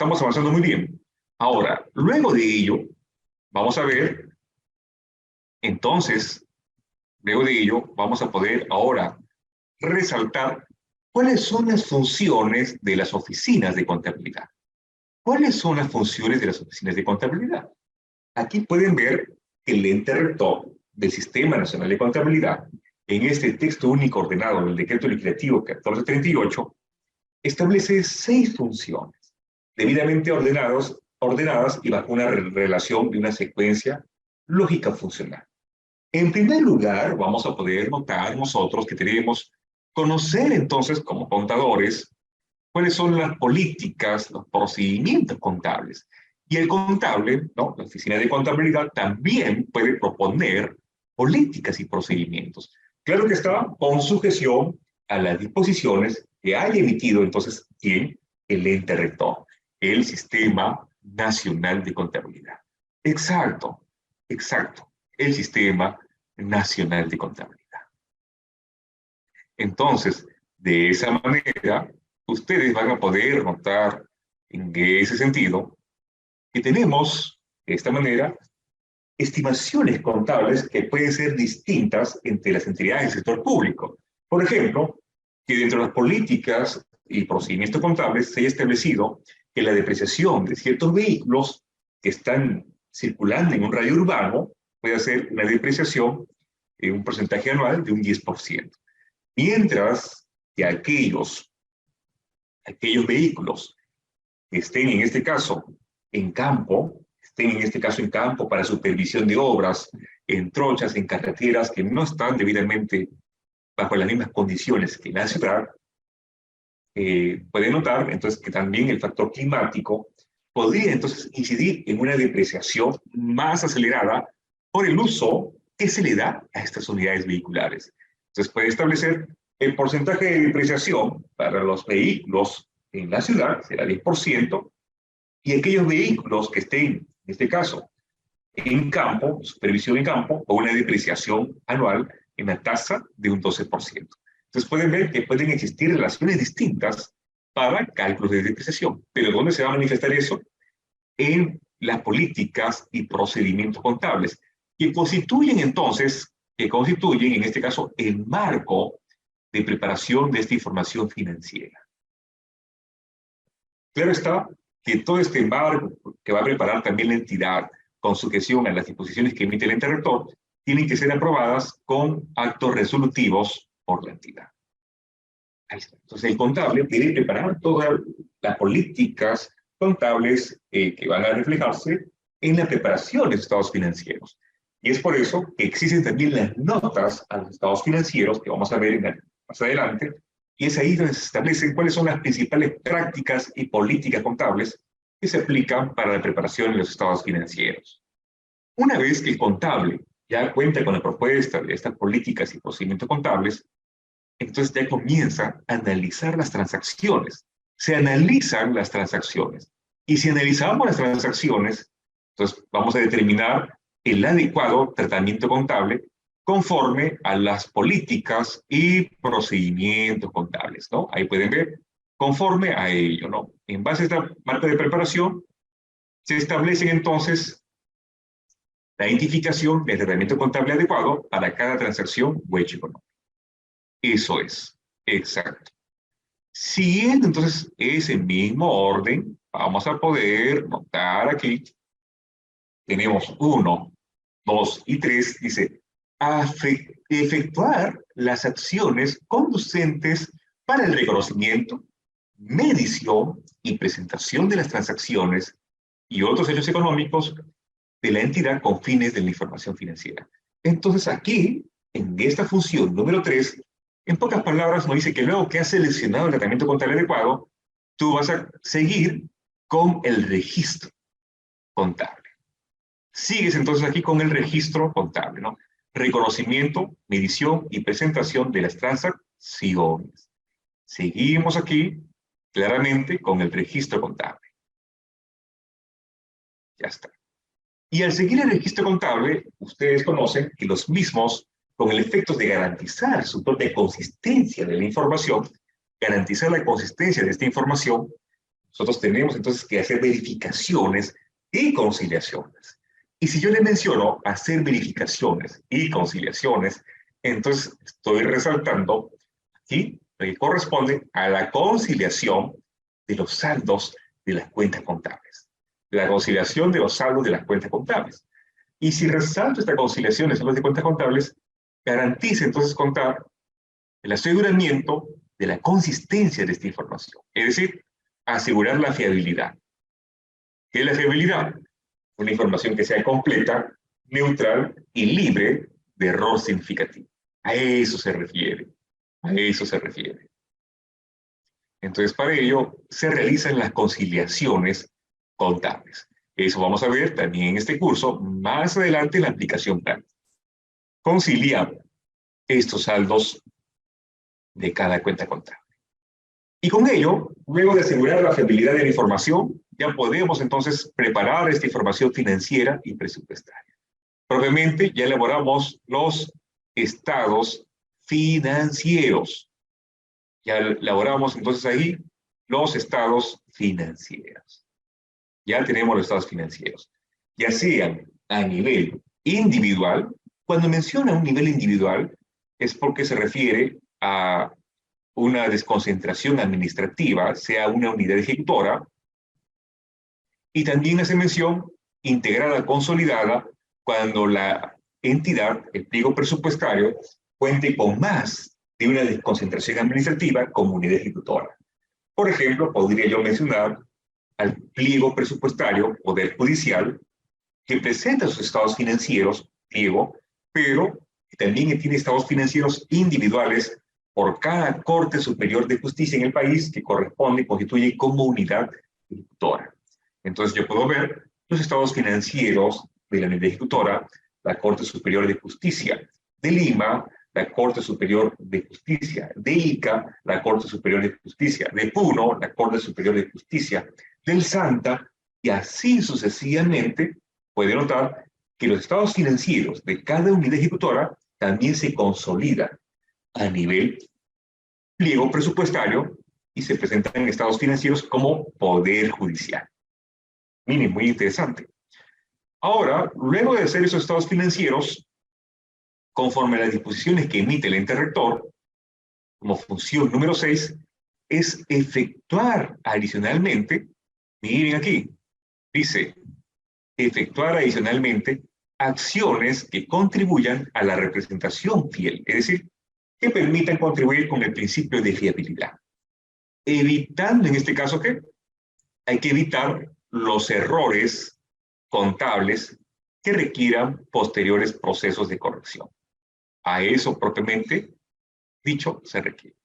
estamos avanzando muy bien. Ahora, luego de ello, vamos a ver, entonces, luego de ello, vamos a poder ahora resaltar cuáles son las funciones de las oficinas de contabilidad. ¿Cuáles son las funciones de las oficinas de contabilidad? Aquí pueden ver el ente rector del Sistema Nacional de Contabilidad, en este texto único ordenado del Decreto Legislativo 1438, establece 6 funciones, debidamente ordenadas y bajo una relación de una secuencia lógica funcional. En primer lugar, vamos a poder notar nosotros que tenemos conocer entonces como contadores cuáles son las políticas, los procedimientos contables. Y el contable, ¿no? La oficina de contabilidad también puede proponer políticas y procedimientos. Claro que está con sujeción a las disposiciones que haya emitido entonces ¿quién? El ente rector, el Sistema Nacional de Contabilidad. Exacto, exacto, el Sistema Nacional de Contabilidad. Entonces, de esa manera, ustedes van a poder notar en ese sentido que tenemos, de esta manera, estimaciones contables que pueden ser distintas entre las entidades del sector público. Por ejemplo, que dentro de las políticas y procedimientos contables se haya establecido que la depreciación de ciertos vehículos que están circulando en un radio urbano puede ser una depreciación en un porcentaje anual de un 10%. Mientras que aquellos vehículos que estén en este caso en campo, para supervisión de obras, en trochas, en carreteras que no están debidamente bajo las mismas condiciones que la ciudad, pueden notar entonces que también el factor climático podría entonces incidir en una depreciación más acelerada por el uso que se le da a estas unidades vehiculares. Entonces puede establecer el porcentaje de depreciación para los vehículos en la ciudad, será 10%, y aquellos vehículos que estén, en este caso, en campo, supervisión en campo, o una depreciación anual en la tasa de un 12%. Entonces pueden ver que pueden existir relaciones distintas para cálculos de depreciación. Pero ¿dónde se va a manifestar eso? En las políticas y procedimientos contables, que constituyen entonces, en este caso, el marco de preparación de esta información financiera. Claro está que todo este marco que va a preparar también la entidad con sujeción a las disposiciones que emite el ente rector, tienen que ser aprobadas con actos resolutivos por la entidad. Ahí está. Entonces el contable debe preparar todas las políticas contables que van a reflejarse en la preparación de los estados financieros. Y es por eso que existen también las notas a los estados financieros, que vamos a ver más adelante, y es ahí donde se establecen cuáles son las principales prácticas y políticas contables que se aplican para la preparación de los estados financieros. Una vez que el contable ya cuenta con la propuesta de estas políticas y procedimientos contables, entonces ya comienza a analizar las transacciones. Se analizan las transacciones. Y si analizamos las transacciones, entonces vamos a determinar el adecuado tratamiento contable conforme a las políticas y procedimientos contables, ¿no? Ahí pueden ver, conforme a ello, ¿no? En base a esta marca de preparación, se establecen entonces la identificación del tratamiento contable adecuado para cada transacción o hecho económico. Eso es, exacto. Siguiendo entonces ese mismo orden, vamos a poder notar aquí, tenemos 1, 2 y 3, dice, efectuar las acciones conducentes para el reconocimiento, medición y presentación de las transacciones y otros hechos económicos de la entidad con fines de la información financiera. Entonces aquí, en esta función número 3, en pocas palabras nos dice que luego que has seleccionado el tratamiento contable adecuado, tú vas a seguir con el registro contable. Sigues entonces aquí con el registro contable, ¿no? Reconocimiento, medición y presentación de las transacciones. Seguimos aquí claramente con el registro contable. Ya está. Y al seguir el registro contable, ustedes conocen que los mismos, con el efecto de garantizar su propia consistencia de la información, garantizar la consistencia de esta información, nosotros tenemos entonces que hacer verificaciones y conciliaciones. Y si yo le menciono hacer verificaciones y conciliaciones, entonces estoy resaltando aquí lo que corresponde a la conciliación de los saldos de las cuentas contables. La conciliación de los saldos de las cuentas contables. Y si resalto esta conciliación de saldos de cuentas contables, garantiza entonces contar el aseguramiento de la consistencia de esta información. Es decir, asegurar la fiabilidad. ¿Qué es la fiabilidad? Una información que sea completa, neutral y libre de error significativo. A eso se refiere. A eso se refiere. Entonces, para ello, se realizan las conciliaciones contables. Eso vamos a ver también en este curso, más adelante en la aplicación práctica. Conciliar estos saldos de cada cuenta contable. Y con ello, luego de asegurar la fiabilidad de la información, ya podemos entonces preparar esta información financiera y presupuestaria. Propiamente, ya elaboramos los estados financieros. Ya elaboramos entonces ahí los estados financieros. Ya tenemos los estados financieros. Ya sean a nivel individual. Cuando menciona un nivel individual, es porque se refiere a una desconcentración administrativa, sea una unidad ejecutora, y también hace mención integrada, consolidada, cuando la entidad, el pliego presupuestario, cuente con más de una desconcentración administrativa como unidad ejecutora. Por ejemplo, podría yo mencionar al pliego presupuestario Poder Judicial, que presenta sus estados financieros, pliego, pero también tiene estados financieros individuales por cada Corte Superior de Justicia en el país que corresponde y constituye como unidad ejecutora. Entonces yo puedo ver los estados financieros de la unidad ejecutora, la Corte Superior de Justicia de Lima, la Corte Superior de Justicia de Ica, la Corte Superior de Justicia de Puno, la Corte Superior de Justicia del Santa, y así sucesivamente. Puede notar que los estados financieros de cada unidad ejecutora también se consolidan a nivel pliego presupuestario y se presentan estados financieros como Poder Judicial. Miren, muy interesante. Ahora, luego de hacer esos estados financieros, conforme a las disposiciones que emite el ente rector, como función número 6, es efectuar adicionalmente, miren aquí, dice, efectuar adicionalmente acciones que contribuyan a la representación fiel, es decir, que permitan contribuir con el principio de fiabilidad. Evitando, en este caso, ¿qué? Hay que evitar los errores contables que requieran posteriores procesos de corrección. A eso propiamente dicho se requiere.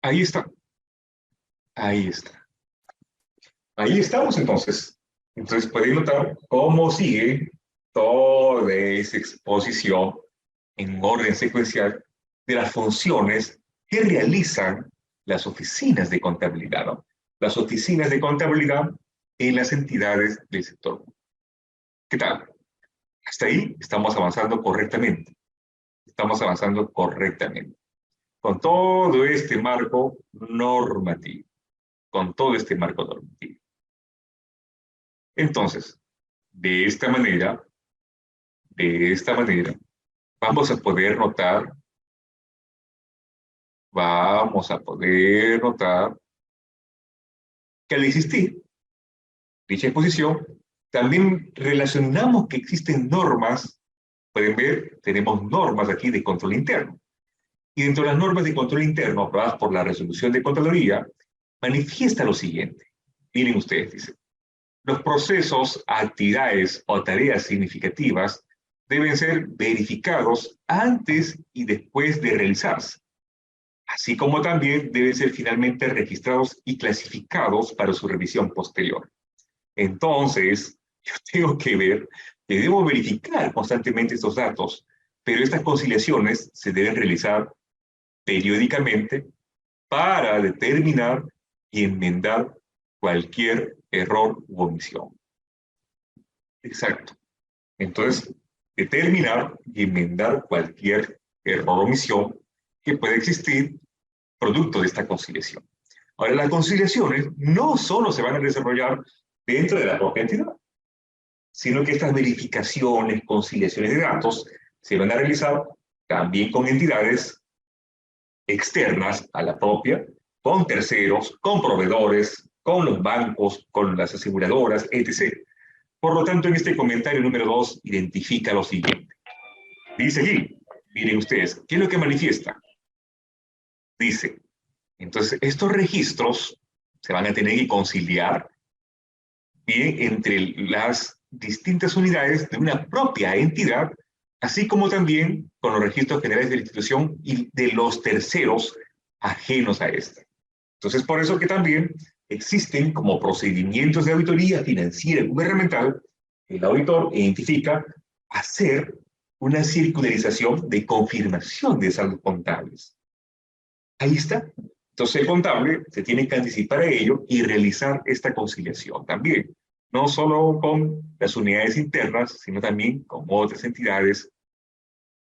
Ahí está. Ahí está. Ahí estamos entonces. Entonces pueden notar cómo sigue toda esa exposición en orden secuencial de las funciones que realizan las oficinas de contabilidad, ¿no? Las oficinas de contabilidad en las entidades del sector. ¿Qué tal? Hasta ahí estamos avanzando correctamente. Estamos avanzando correctamente. Con todo este marco normativo. Con todo este marco normativo. Entonces, de esta manera, vamos a poder notar que al existir dicha exposición, también relacionamos que existen normas. Pueden ver, tenemos normas aquí de control interno. Y dentro de las normas de control interno aprobadas por la resolución de Contraloría, manifiesta lo siguiente. Miren ustedes, dice, los procesos, actividades o tareas significativas deben ser verificados antes y después de realizarse, así como también deben ser finalmente registrados y clasificados para su revisión posterior. Entonces, yo tengo que ver que debo verificar constantemente estos datos, pero estas conciliaciones se deben realizar periódicamente para determinar y enmendar cualquier error u omisión. Exacto. Entonces, determinar y enmendar cualquier error o omisión que pueda existir producto de esta conciliación. Ahora, las conciliaciones no solo se van a desarrollar dentro de la propia entidad, sino que estas verificaciones, conciliaciones de datos, se van a realizar también con entidades externas a la propia, con terceros, con proveedores, con los bancos, con las aseguradoras, etc. Por lo tanto, en este comentario número 2 identifica lo siguiente. Dice allí, miren ustedes, ¿qué es lo que manifiesta? Dice, entonces, estos registros se van a tener que conciliar bien entre las distintas unidades de una propia entidad, así como también con los registros generales de la institución y de los terceros ajenos a esta. Entonces, por eso que también existen como procedimientos de auditoría financiera y gubernamental, el auditor identifica hacer una circularización de confirmación de saldos contables. Ahí está. Entonces el contable se tiene que anticipar a ello y realizar esta conciliación también. No solo con las unidades internas, sino también con otras entidades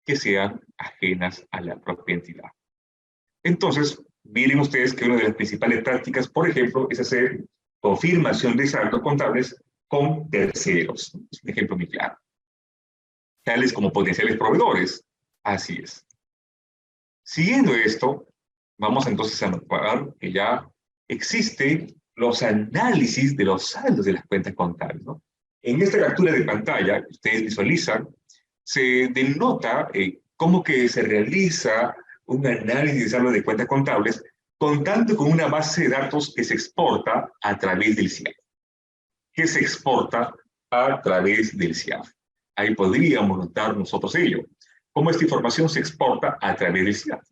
que sean ajenas a la propia entidad. Entonces, miren ustedes que una de las principales prácticas, por ejemplo, es hacer confirmación de saldos contables con terceros. Es un ejemplo muy claro. Tales como potenciales proveedores. Así es. Siguiendo esto, vamos entonces a notar que ya existen los análisis de los saldos de las cuentas contables, ¿no? En esta captura de pantalla que ustedes visualizan, se denota cómo que se realiza un análisis de saldo de cuentas contables contando con una base de datos que se exporta a través del CIAF. Que se exporta a través del CIAF. Ahí podríamos notar nosotros ello. Cómo esta información se exporta a través del CIAF.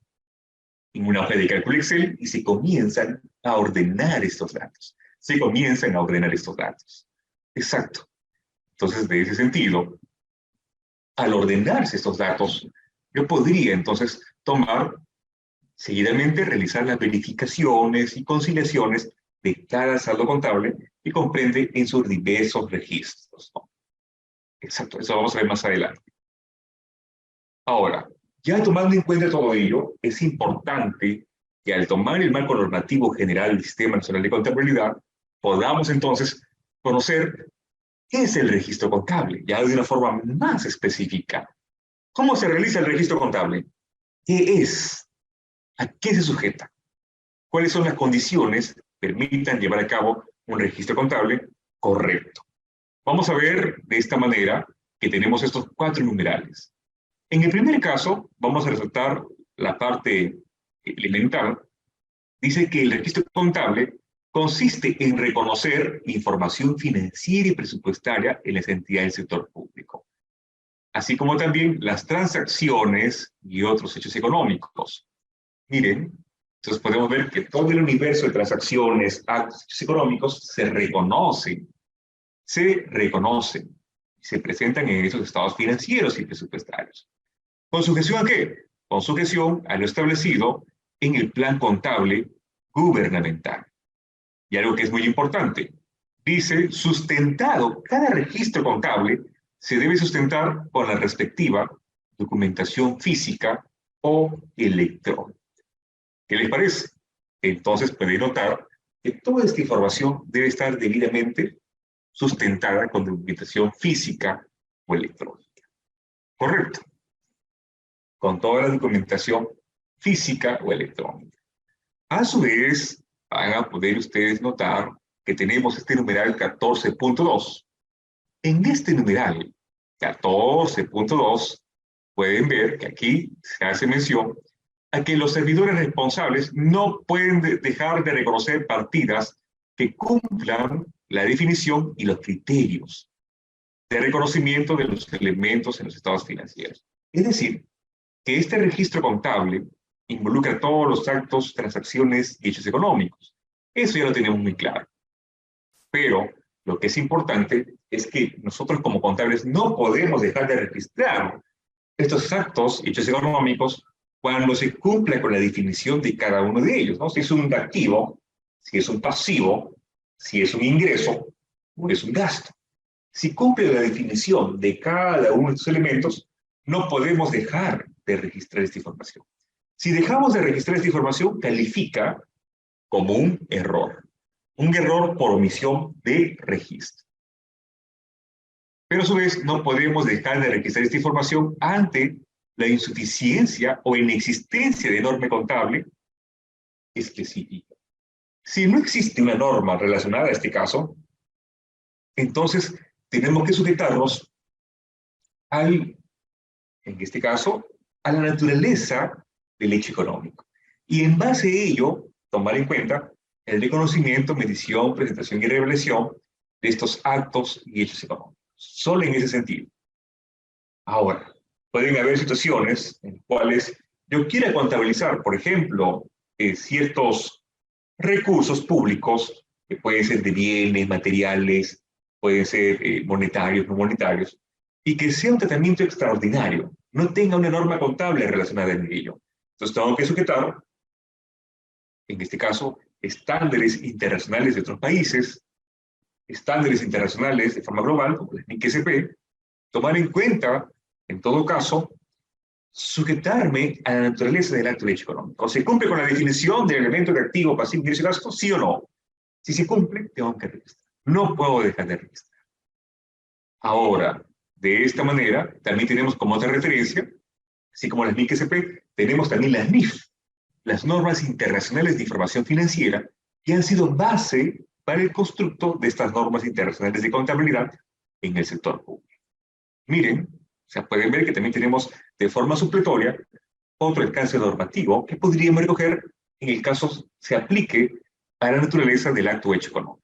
En una hoja de cálculo Excel y se comienzan a ordenar estos datos. Se comienzan a ordenar estos datos. Exacto. Entonces, de ese sentido, al ordenarse estos datos, yo podría entonces tomar, seguidamente, realizar las verificaciones y conciliaciones de cada saldo contable que comprende en sus diversos registros, ¿no? Exacto, eso vamos a ver más adelante. Ahora, ya tomando en cuenta todo ello, es importante que al tomar el marco normativo general del Sistema Nacional de Contabilidad, podamos entonces conocer qué es el registro contable, ya de una forma más específica. ¿Cómo se realiza el registro contable? ¿Qué es? ¿A qué se sujeta? ¿Cuáles son las condiciones que permitan llevar a cabo un registro contable correcto? Vamos a ver de esta manera que tenemos estos 4 numerales. En el primer caso, vamos a resaltar la parte elemental. Dice que el registro contable consiste en reconocer información financiera y presupuestaria en las entidades del sector público, así como también las transacciones y otros hechos económicos. Miren, entonces podemos ver que todo el universo de transacciones, actos, hechos económicos se reconocen, se presentan en esos estados financieros y presupuestarios. ¿Con sujeción a qué? Con sujeción a lo establecido en el plan contable gubernamental. Y algo que es muy importante, dice, sustentado, cada registro contable se debe sustentar con la respectiva documentación física o electrónica. ¿Qué les parece? Entonces pueden notar que toda esta información debe estar debidamente sustentada con documentación física o electrónica. Correcto. Con toda la documentación física o electrónica. A su vez, van a poder ustedes notar que tenemos este numeral 14.2. En este numeral 14.2 pueden ver que aquí se hace mención a que los servidores responsables no pueden dejar de reconocer partidas que cumplan la definición y los criterios de reconocimiento de los elementos en los estados financieros. Es decir, que este registro contable involucra todos los actos, transacciones y hechos económicos. Eso ya lo tenemos muy claro. Pero lo que es importante es que nosotros como contables no podemos dejar de registrar estos actos y hechos económicos cuando se cumpla con la definición de cada uno de ellos, ¿no? Si es un activo, si es un pasivo, si es un ingreso o es un gasto. Si cumple la definición de cada uno de estos elementos, no podemos dejar de registrar esta información. Si dejamos de registrar esta información, califica como un error por omisión de registro. Pero a su vez no podemos dejar de registrar esta información ante la insuficiencia o inexistencia de norma contable específica. Si no existe una norma relacionada a este caso, entonces tenemos que sujetarnos en este caso, a la naturaleza del hecho económico. Y en base a ello, tomar en cuenta el reconocimiento, medición, presentación y revelación de estos actos y hechos económicos. Solo en ese sentido. Ahora, pueden haber situaciones en las cuales yo quiera contabilizar, por ejemplo, ciertos recursos públicos, que pueden ser de bienes, materiales, pueden ser monetarios, no monetarios, y que sea un tratamiento extraordinario, no tenga una norma contable relacionada en ello. Entonces tengo que sujetar, en este caso, estándares internacionales de otros países, estándares internacionales de forma global, como el NIC-SP, tomar en cuenta, en todo caso, sujetarme a la naturaleza del acto de hecho económico. ¿Se cumple con la definición del elemento de activo, pasivo, ingreso y gasto? ¿Sí o no? Si se cumple, tengo que registrar. No puedo dejar de registrar. Ahora, de esta manera, también tenemos como otra referencia, así como las NIC-SP, tenemos también las NIF, las normas internacionales de información financiera, que han sido base para el constructo de estas normas internacionales de contabilidad en el sector público. Miren, o sea, pueden ver que también tenemos de forma supletoria otro alcance normativo que podríamos recoger en el caso se aplique a la naturaleza del acto hecho económico.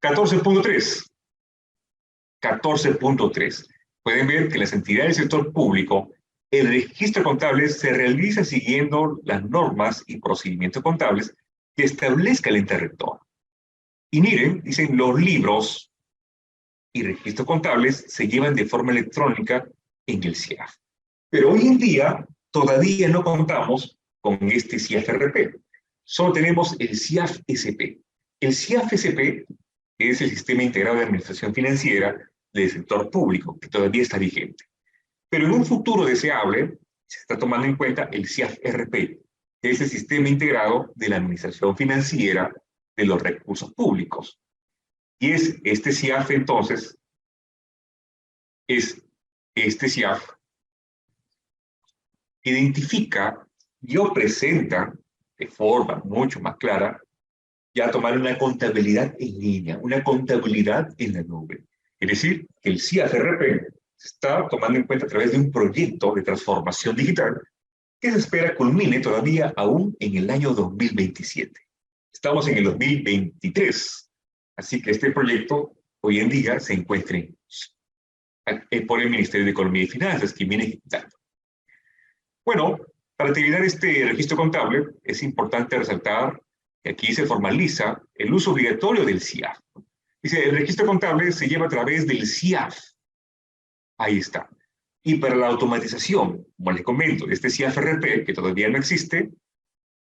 14.3. 14.3. Pueden ver que en las entidades del sector público el registro contable se realiza siguiendo las normas y procedimientos contables que establezca el ente rector. Y miren, dicen, los libros y registros contables se llevan de forma electrónica en el CIAF. Pero hoy en día todavía no contamos con este CIAF-RP. Solo tenemos el CIAF-SP. El CIAF-SP es el Sistema Integrado de Administración Financiera del sector público, que todavía está vigente. Pero en un futuro deseable, se está tomando en cuenta el CIAF-RP, que es el Sistema Integrado de la Administración Financiera de los Recursos Públicos. Y es este CIAF, entonces, identifica y presenta de forma mucho más clara ya tomar una contabilidad en línea, una contabilidad en la nube. Es decir, que el CIAF-RP se está tomando en cuenta a través de un proyecto de transformación digital que se espera culmine todavía aún en el año 2027. Estamos en el 2023, así que este proyecto hoy en día se encuentra por el Ministerio de Economía y Finanzas, que viene ejecutando. Bueno, para terminar este registro contable, es importante resaltar que aquí se formaliza el uso obligatorio del CIAF. Dice, el registro contable se lleva a través del CIAF. Ahí está. Y para la automatización, como les comento, este CIAF-RP, que todavía no existe,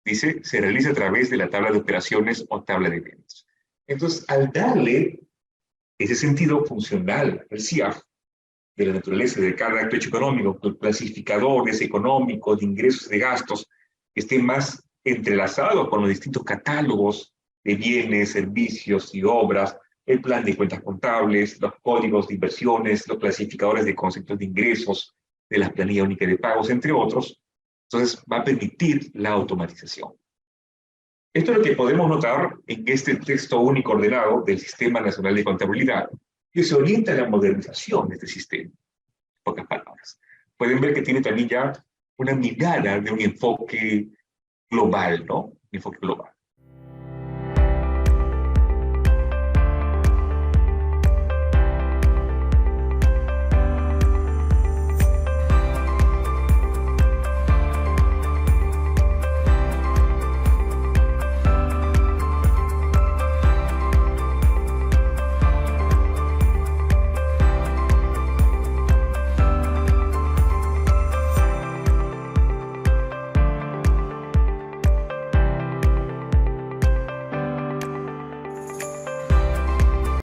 dice, se realiza a través de la tabla de operaciones o tabla de eventos. Entonces, al darle ese sentido funcional al CIAF, de la naturaleza de cada acto hecho económico, clasificadores económicos, de ingresos y de gastos, que estén más entrelazados con los distintos catálogos de bienes, servicios y obras, el plan de cuentas contables, los códigos de inversiones, los clasificadores de conceptos de ingresos, de la planilla única de pagos, entre otros. Entonces, va a permitir la automatización. Esto es lo que podemos notar en este texto único ordenado del Sistema Nacional de Contabilidad, que se orienta a la modernización de este sistema. En pocas palabras. Pueden ver que tiene también ya una mirada de un enfoque global, ¿no? Un enfoque global.